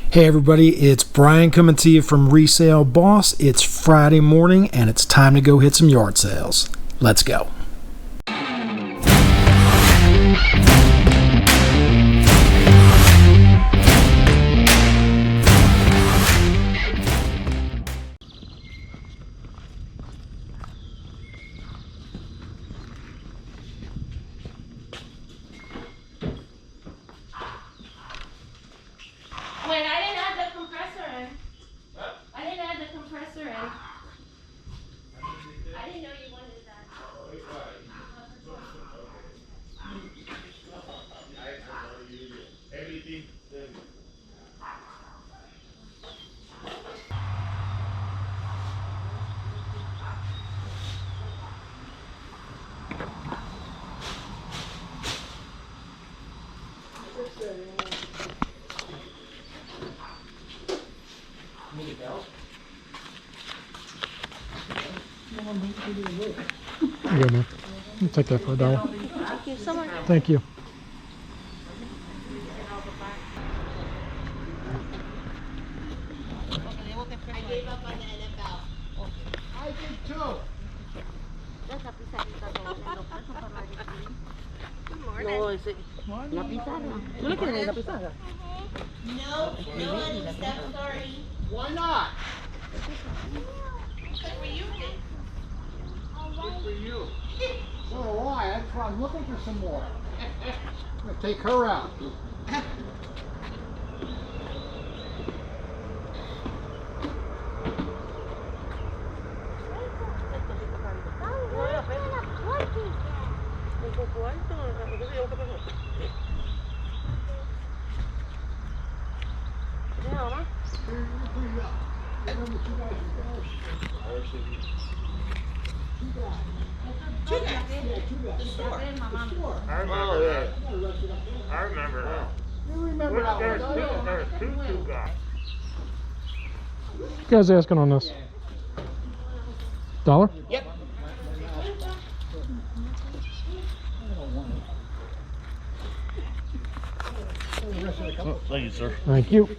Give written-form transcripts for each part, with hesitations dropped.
Hey everybody, it's Brian coming to you from Resale Boss. It's Friday morning and it's time to go hit some yard sales. Let's go. Wait, I didn't add the compressor in. What? I didn't add the compressor in. I didn't know you wanted that. Oh, it's right. Everything. Good man. I'll take that for $1. Thank you so much. Thank you. I gave up on the NFL. I did too. Good morning. No, no other stuff, sorry. Why not? Good for you, Nick. Good for you. So do I. That's why I'm looking for some more. I'm gonna take her out. Two guys. The store. I remember that. I remember that. You remember that one, don't you? There's two guys. You guys asking on this? $1? Yep. Thank you, sir. Thank you.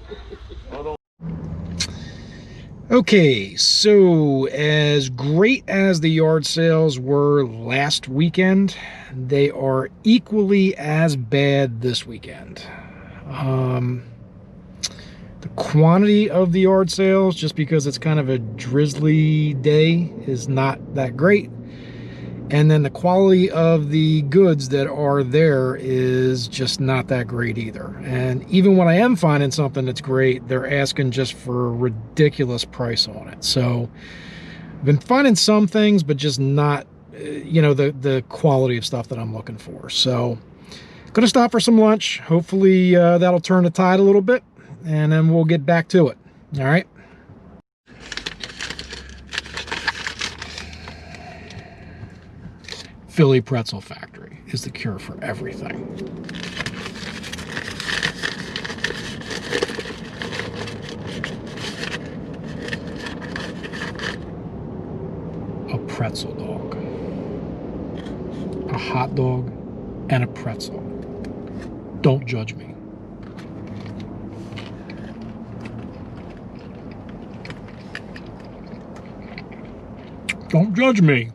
Okay, so as great as the yard sales were last weekend, they are equally as bad this weekend. The quantity of the yard sales, just because it's kind of a drizzly day, is not that great. And then the quality of the goods that are there is just not that great either. And even when I am finding something that's great, they're asking just for a ridiculous price on it. So I've been finding some things, but just not, the quality of stuff that I'm looking for. So gonna stop for some lunch. Hopefully that'll turn the tide a little bit, and then we'll get back to it. All right. Philly Pretzel Factory is the cure for everything. A pretzel dog, a hot dog, and a pretzel. Don't judge me. Don't judge me.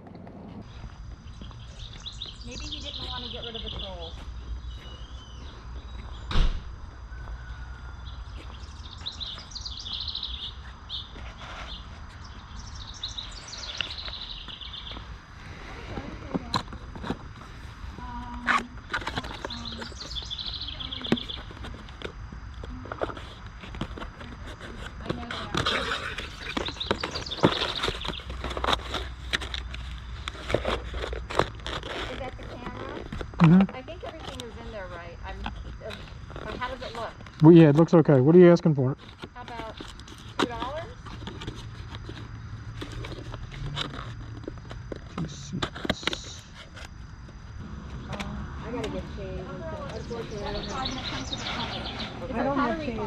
Maybe he didn't want to get rid of the trolls. I think everything is in there right. How does it look? Well, yeah, it looks okay. What are you asking for it? How about $2? I gotta get changed. Unfortunately, I don't have change.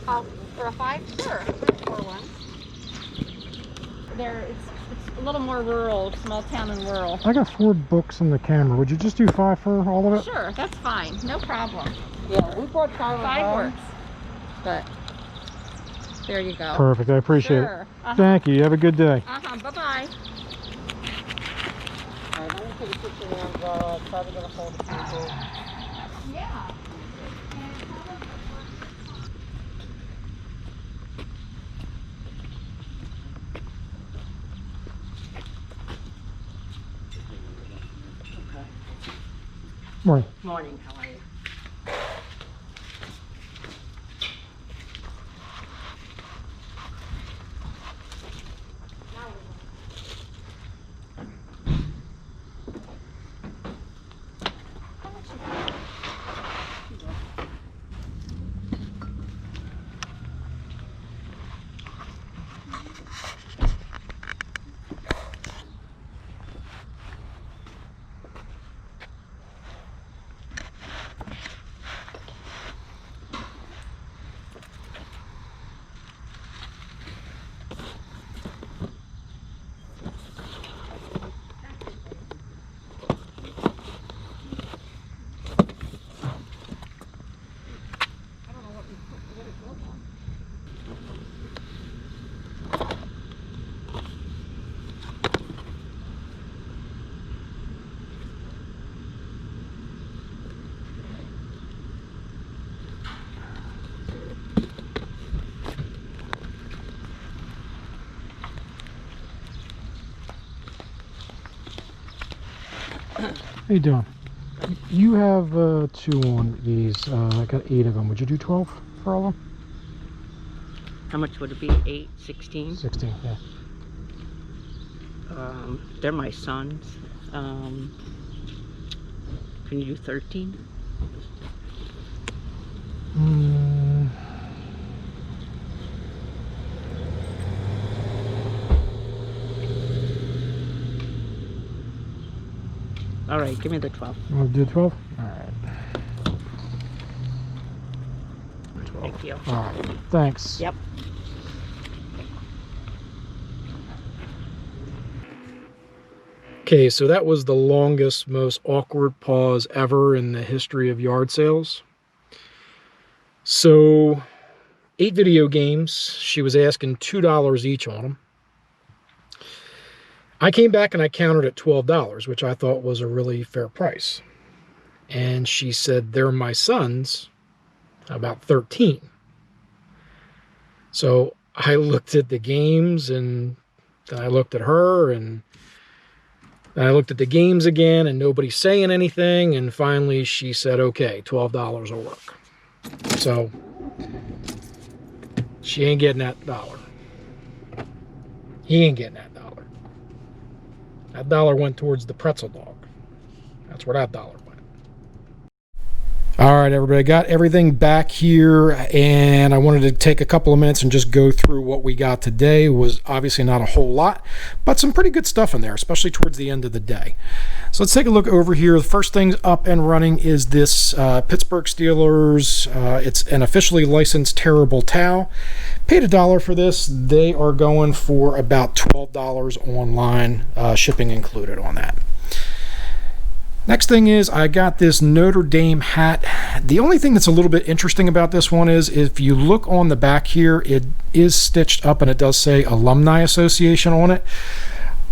Oh, for a 5? Sure. For one. It's a little more rural, small town and rural. I got 4 books in the camera. Would you just do 5 for all of it? Sure, that's fine. No problem. Yeah, we brought 5 5 works. but there you go. Perfect. I appreciate Sure. it. Thank you. You have a good day. Bye-bye. All right, let me take a picture and try to get a hold of people. Yeah. Morning. Morning, how are you? How you doing? You have 2 on these. I got 8 of them. Would you do 12 for all of them? How much would it be? 8, 16? 16, yeah. They're my sons. Can you do 13? All right, give me the 12. We'll do 12? All right. Thank you. All right. Thanks. Yep. Okay, so that was the longest, most awkward pause ever in the history of yard sales. So, 8 video games. She was asking $2 each on them. I came back and I countered at $12, which I thought was a really fair price. And she said, they're my sons, about 13. So I looked at the games and then I looked at her and then I looked at the games again and nobody's saying anything. And finally she said, okay, $12 will work. So she ain't getting that dollar. He ain't getting that dollar. That dollar went towards the pretzel dog. That's where that dollar went. All right, everybody, got everything back here, and I wanted to take a couple of minutes and just go through what we got today. It was obviously not a whole lot, but some pretty good stuff in there, especially towards the end of the day. So let's take a look over here. The first thing up and running is this Pittsburgh Steelers. It's an officially licensed tearable towel. Paid $1 for this. They are going for about $12 online, shipping included on that. Next thing is I got this Notre Dame hat. The only thing that's a little bit interesting about this one is if you look on the back here, it is stitched up and it does say Alumni Association on it.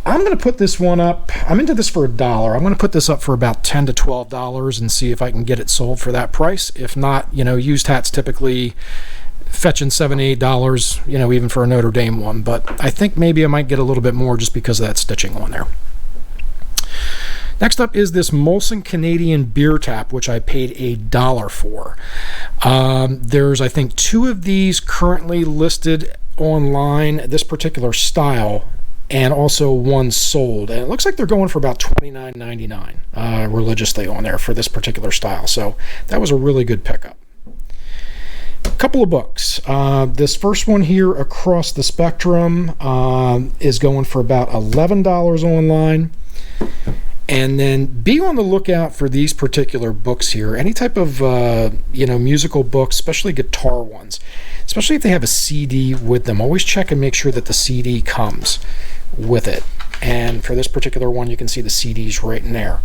I'm going to put this one up. I'm into this for $1. I'm going to put this up for about $10 to $12 and see if I can get it sold for that price. If not, you know, used hats typically fetching $7, $8, you know, even for a Notre Dame one. But I think maybe I might get a little bit more just because of that stitching on there. Next up is this Molson Canadian beer tap, which I paid $1 for. There's, I think, 2 of these currently listed online, this particular style, and also 1 sold. And it looks like they're going for about $29.99 religiously on there for this particular style. So that was a really good pickup. A couple of books. This first one here, Across the Spectrum, is going for about $11 online. And then be on the lookout for these particular books here. Any type of musical books, especially guitar ones, especially if they have a CD with them. Always check and make sure that the CD comes with it. And for this particular one, you can see the CDs right in there.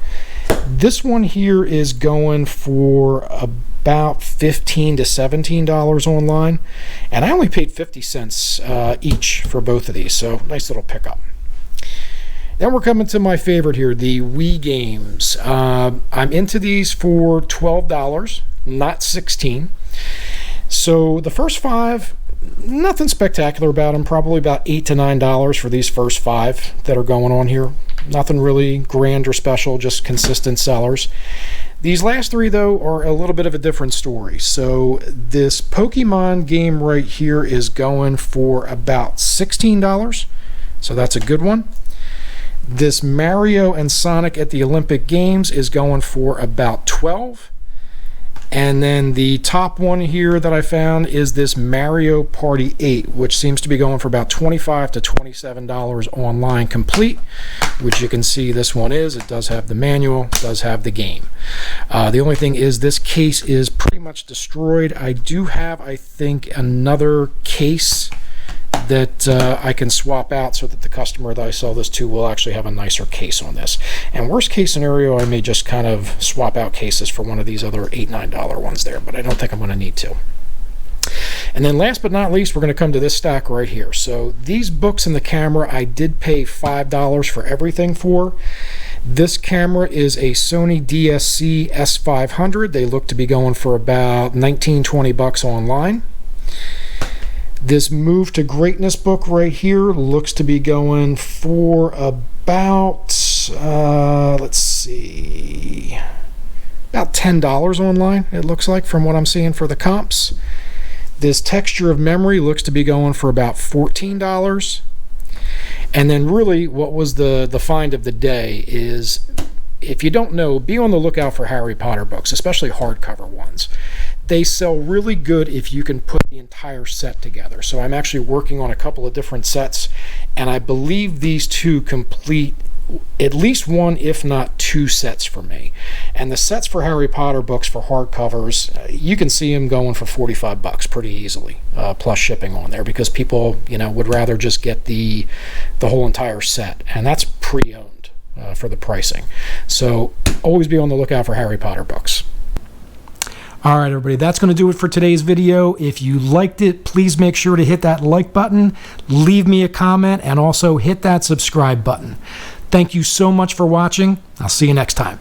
This one here is going for about $15 to $17 online, and I only paid 50 cents each for both of these, so nice little pickup. Then we're coming to my favorite here, the Wii games. I'm into these for $12, not $16. So the first 5, nothing spectacular about them, probably about $8 to $9 for these first 5 that are going on here. Nothing really grand or special, just consistent sellers. These last 3 though are a little bit of a different story. So this Pokemon game right here is going for about $16, so that's a good one. This Mario and Sonic at the Olympic Games is going for about $12. And then the top one here that I found is this Mario Party 8, which seems to be going for about $25 to $27 online complete, which you can see this one is. It does have the manual, does have the game. The only thing is this case is pretty much destroyed. I do have, I think, another case that I can swap out so that the customer that I sell this to will actually have a nicer case on this. And worst case scenario, I may just kind of swap out cases for one of these other $8, $9 ones there, but I don't think I'm going to need to. And then last but not least, we're going to come to this stack right here. So these books and the camera, I did pay $5 for everything for. This camera is a Sony DSC S500. They look to be going for about $19-20 online. This Move to Greatness book right here looks to be going for about, let's see, about $10 online, it looks like, from what I'm seeing for the comps. This Texture of Memory looks to be going for about $14. And then really what was the find of the day is, if you don't know, be on the lookout for Harry Potter books, especially hardcover ones. They sell really good if you can put the entire set together. So I'm actually working on a couple of different sets, and I believe these 2 complete at least 1, if not 2 sets for me. And the sets for Harry Potter books for hardcovers, you can see them going for $45 pretty easily, plus shipping on there, because people, you know, would rather just get the whole entire set, and that's pre-owned for the pricing. So always be on the lookout for Harry Potter books. All right, everybody, that's going to do it for today's video. If you liked it, please make sure to hit that like button, leave me a comment, and also hit that subscribe button. Thank you so much for watching. I'll see you next time.